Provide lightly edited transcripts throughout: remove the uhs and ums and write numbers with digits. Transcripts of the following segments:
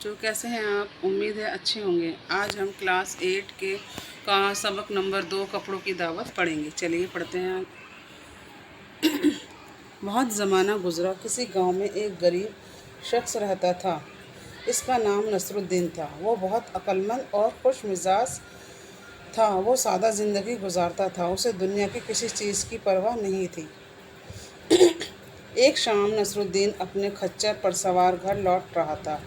जो कैसे हैं आप। उम्मीद है अच्छे होंगे। आज हम क्लास 8 के का सबक नंबर 2 कपड़ों की दावत पढ़ेंगे। चलिए पढ़ते हैं। बहुत ज़माना गुजरा, किसी गांव में एक गरीब शख्स रहता था। इसका नाम नसरुद्दीन था। वो बहुत अक्लमंद और खुश मिजाज था। वो सादा ज़िंदगी गुजारता था। उसे दुनिया की किसी चीज़ की परवाह नहीं थी। एक शाम नसरुद्दीन अपने खच्चर पर सवार घर लौट रहा था।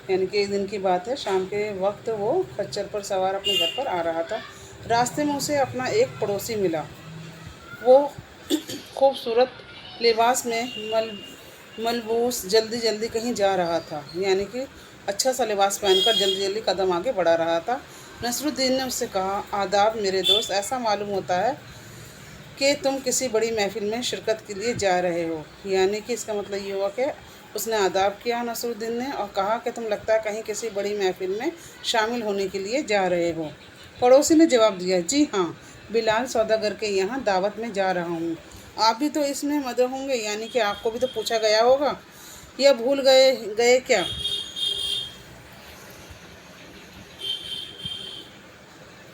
यानी कि एक दिन की बात है, शाम के वक्त वो खच्चर पर सवार अपने घर पर आ रहा था। रास्ते में उसे अपना एक पड़ोसी मिला। वो खूबसूरत लिबास में मलबूस जल्दी जल्दी कहीं जा रहा था। यानी कि अच्छा सा लिबास पहनकर जल्दी जल्दी कदम आगे बढ़ा रहा था। नसरुद्दीन ने उससे कहा, आदाब मेरे दोस्त, ऐसा मालूम होता है कि तुम किसी बड़ी महफिल में शिरकत के लिए जा रहे हो। यानी कि इसका मतलब ये हुआ कि उसने आदाब किया नसरुद्दीन ने और कहा कि तुम लगता है कहीं किसी बड़ी महफिल में शामिल होने के लिए जा रहे हो। पड़ोसी ने जवाब दिया, जी हाँ, बिलाल सौदागर के यहाँ दावत में जा रहा हूँ। आप भी तो इसमें मदद होंगे, यानी कि आपको भी तो पूछा गया होगा या भूल गए गए क्या।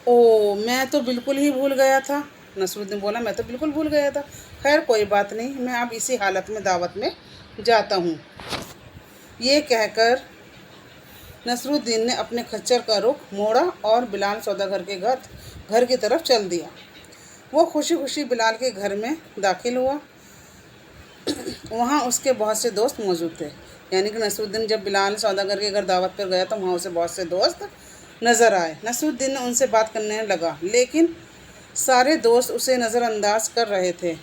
ओ, मैं तो बिल्कुल ही भूल गया था। नसरुद्दीन बोला, मैं तो बिल्कुल भूल गया था। खैर कोई बात नहीं, मैं अब इसी हालत में दावत में जाता हूँ। ये कहकर नसरुद्दीन ने अपने खच्चर का रुख मोड़ा और बिलाल सौदागर के घर की तरफ चल दिया। वो खुशी खुशी बिलाल के घर में दाखिल हुआ। वहाँ उसके बहुत से दोस्त मौजूद थे। यानी कि नसरुद्दीन जब बिलाल सौदागर के घर दावत पर गया तो वहाँ उसे बहुत से दोस्त नज़र आए। नसरुद्दीन ने उनसे बात करने लगा, लेकिन सारे दोस्त उसे नज़रअंदाज कर रहे थे।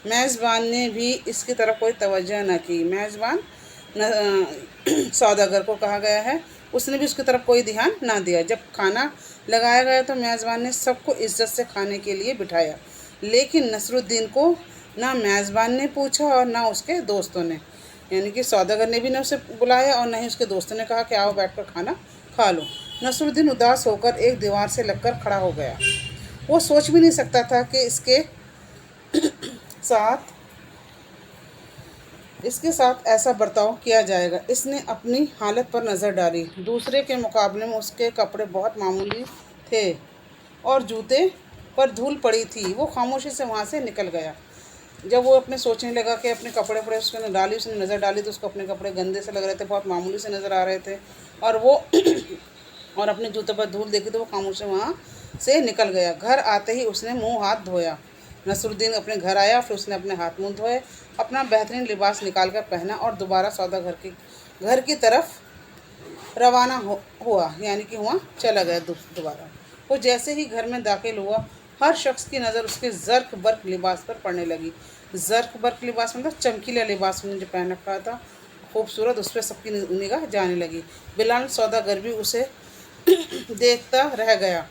मेज़बान ने भी इसकी तरफ कोई तवज्जो न की। मेज़बान सौदागर को कहा गया है, उसने भी उसकी तरफ कोई ध्यान ना दिया। जब खाना लगाया गया तो मेज़बान ने सबको इज्जत से खाने के लिए बिठाया, लेकिन नसरुद्दीन को ना मेज़बान ने पूछा और ना उसके दोस्तों ने। यानी कि सौदागर ने भी ना उसे बुलाया और ना ही उसके दोस्तों ने कहा कि आओ बैठकर खाना खा लो। नसरुद्दीन उदास होकर एक दीवार से लगकर खड़ा हो गया। वो सोच भी नहीं सकता था कि साथ इसके साथ ऐसा बर्ताव किया जाएगा। इसने अपनी हालत पर नज़र डाली। दूसरे के मुकाबले में उसके कपड़े बहुत मामूली थे और जूते पर धूल पड़ी थी। वो खामोशी से वहाँ से निकल गया। जब वो अपने सोचने लगा कि अपने कपड़े पर उसने नज़र डाली तो उसको अपने कपड़े गंदे से लग रहे थे, बहुत मामूली से नज़र आ रहे थे। और वो और अपने जूतों पर धूल देखी तो वो खामोश वहाँ से निकल गया। घर आते ही उसने मुंह हाथ धोया। नसरुद्दीन अपने घर आया, फिर उसने अपने हाथ मुंह धोए, अपना बेहतरीन लिबास निकाल कर पहना और दोबारा घर की तरफ रवाना हुआ। यानी कि वहाँ चला गया दोबारा। वो जैसे ही घर में दाखिल हुआ, हर शख्स की नज़र उसके ज़र्क बर्क लिबास पर पड़ने लगी। ज़र्क बर्क लिबास मतलब चमकीला लिबास उसने जो पहन रखा था, खूबसूरत, उस पर सबकी निगाह जाने लगी। बिलाल सौदागर भी उसे देखता रह गया।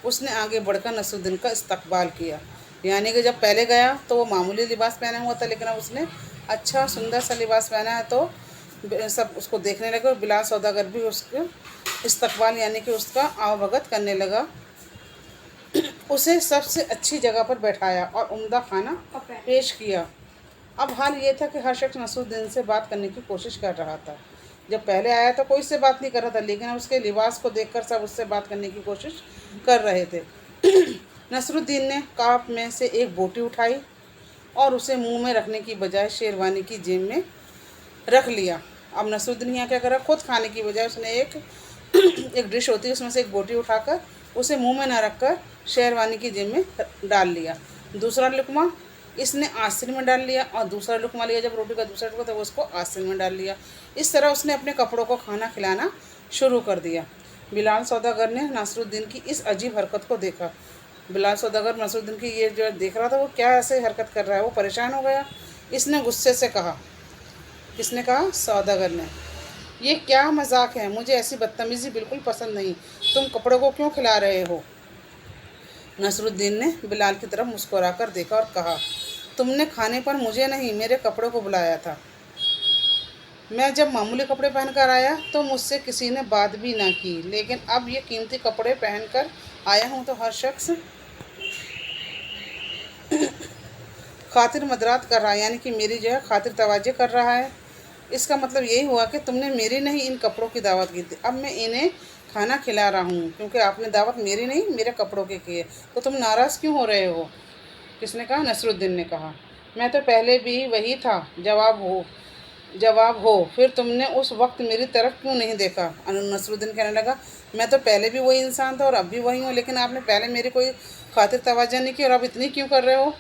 उसने आगे बढ़कर नसरुद्दीन का इस्तकबाल किया। यानी कि जब पहले गया तो वो मामूली लिबास पहना हुआ था, लेकिन अब उसने अच्छा सुंदर सा लिबास पहना है तो सब उसको देखने लगे। और बिलाल सौदागर भी उसके इस्तकबाल यानी कि उसका आवभगत करने लगा। उसे सबसे अच्छी जगह पर बैठाया और उम्दा खाना पेश किया। अब हाल ये था कि हर शख्स नसरुद्दीन से बात करने की कोशिश कर रहा था। जब पहले आया तो कोई उससे बात नहीं कर रहा था, लेकिन अब उसके लिबास को देखकर सब उससे बात करने की कोशिश कर रहे थे। नसरुद्दीन ने काप में से एक बोटी उठाई और उसे मुंह में रखने की बजाय शेरवानी की जेब में रख लिया। अब नसरुद्दीन यहाँ क्या कर रहा, खुद खाने की बजाय उसने एक डिश होती है उसमें से एक बोटी उठाकर उसे मुंह में न रखकर शेरवानी की जेब में डाल लिया। दूसरा लुकमा इसने आस्तीन में डाल लिया और दूसरा लुकमा लिया जब रोटी का दूसरा टुकड़ा तो उसको आस्तीन में डाल लिया। इस तरह उसने अपने कपड़ों को खाना खिलाना शुरू कर दिया। बिलाल सौदागर ने नसरुद्दीन की इस अजीब हरकत को देखा। बिलाल सौदागर नसरुद्दीन की ये जो देख रहा था, वो क्या ऐसे हरकत कर रहा है, वो परेशान हो गया। इसने गुस्से से कहा, किसने कहा, सौदागर ने, ये क्या मजाक है, मुझे ऐसी बदतमीज़ी बिल्कुल पसंद नहीं। तुम कपड़ों को क्यों खिला रहे हो। नसरुद्दीन ने बिलाल की तरफ मुस्कुराकर देखा और कहा, तुमने खाने पर मुझे नहीं, मेरे कपड़ों को बुलाया था। मैं जब मामूली कपड़े पहनकर आया तो मुझसे किसी ने बात भी ना की, लेकिन अब ये कीमती कपड़े पहनकर आया हूँ तो हर शख्स खातिर मदरात कर रहा है, यानी कि मेरी जो है खातिर तवज्जो कर रहा है। इसका मतलब यही हुआ कि तुमने मेरी नहीं इन कपड़ों की दावत की थी, अब मैं इन्हें खाना खिला रहा हूँ क्योंकि आपने दावत मेरी नहीं मेरे कपड़ों की है, तो तुम नाराज़ क्यों हो रहे हो? किसने कहा? नसरुद्दीन ने कहा। मैं तो पहले भी वही था, जवाब हो, फिर तुमने उस वक्त मेरी तरफ क्यों नहीं देखा? नसरुद्दीन कहने लगा, मैं तो पहले भी वही इंसान था और अब भी वही हूँ, लेकिन आपने पहले मेरी कोई खातिर तवज्जो नहीं की और अब इतनी क्यों कर रहे हो?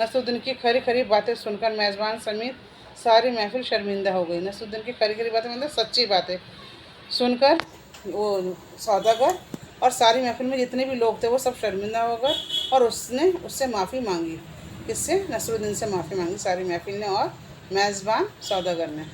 नसरुद्दीन की खरी खरी बातें सुनकर मेज़बान समेत सारी महफिल शर्मिंदा हो गई। नसरुद्दीन की खरी खरी बातें मतलब सच्ची बातें सुनकर वो सौदागर और सारी महफिल में जितने भी लोग थे वो सब शर्मिंदा हो गए और उसने उससे माफ़ी मांगी। किससे? नसरुद्दीन से माफ़ी मांगी सारी महफिल ने और मेज़बान सौदागर ने।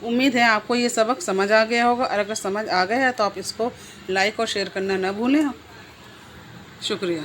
उम्मीद है आपको ये सबक समझ आ गया होगा, और अगर समझ आ गया है तो आप इसको लाइक और शेयर करना ना भूलें। शुक्रिया।